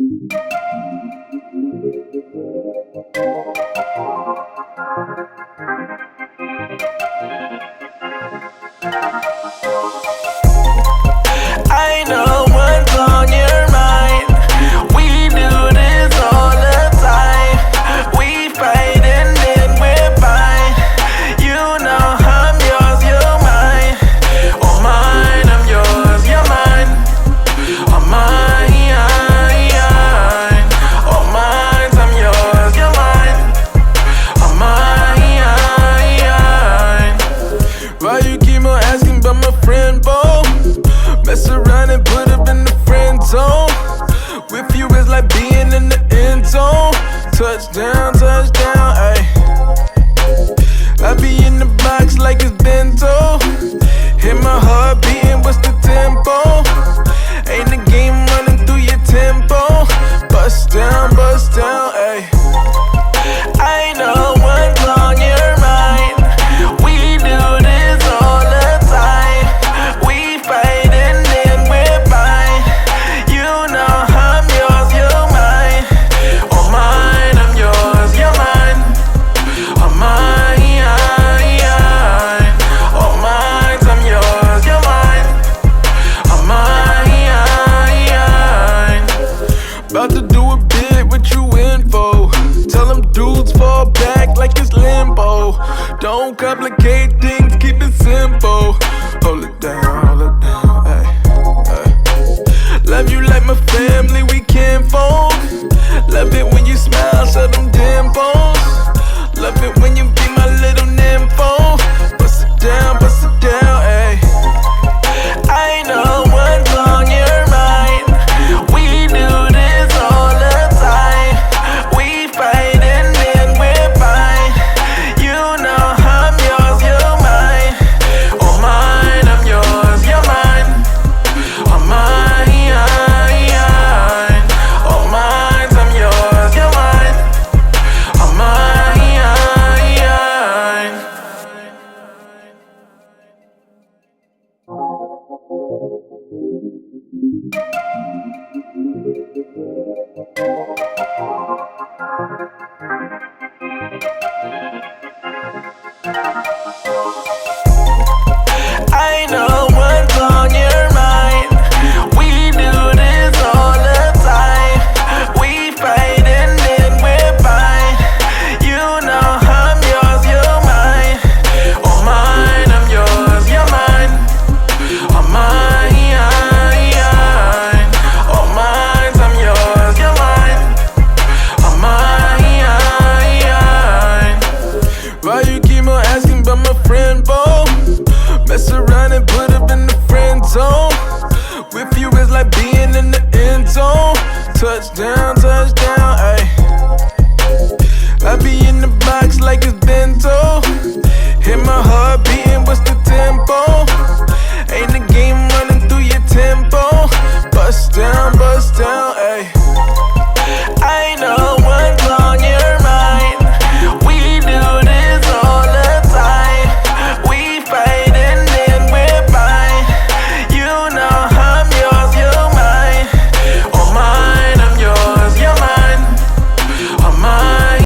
I know what's on your mind. We do this all the time. We fight and then we're fine. You know I'm yours, you're mine. Oh mine, I'm yours, you're mine. Oh mine, oh mine, I'm yours, you're mine. Oh mine. Why you keep on asking about my friend, Bo? Mess around and put up in the friend zone. With you it's like being in the end zone. Touchdown, touchdown, ayy. I be in the box like it's bento. Hit my heart beating, what's the tempo? Ain't the game running through your tempo. Bust down, ayy. I know what's on your mind. We do this all the time. We fight and then we're fine. You know I'm yours, you're mine. Oh mine, I'm yours, you're mine. Oh mine, oh mine, I'm yours, you're mine. Oh mine. About to do a bit, what you in for? Tell them dudes fall back like it's limbo. Don't complicate things, keep it simple. Hold it down, ay, ay. Love you like my family, we can't fold. Love it when you smile, show them dimples. Love it when you be my little nympho. Bust it down, ayy. I know what's on your mind. We do this all the time. We fight and then we're fine. You know I'm yours, you're mine. Oh mine, I'm yours, you're mine. Oh mine, oh mine, I'm yours, you're mine. Oh mine. I know what's on your mind. We do this all the time. We fight and then we're fine. You know I'm yours, you're mine. Oh mine, I'm yours, you're mine. Oh mine, oh mine, I'm yours, you're mine. Oh mine. Why you keep on asking about my friend, Bo? Mess around and put up in the friend zone. With you it's like being in the end zone. Touchdown,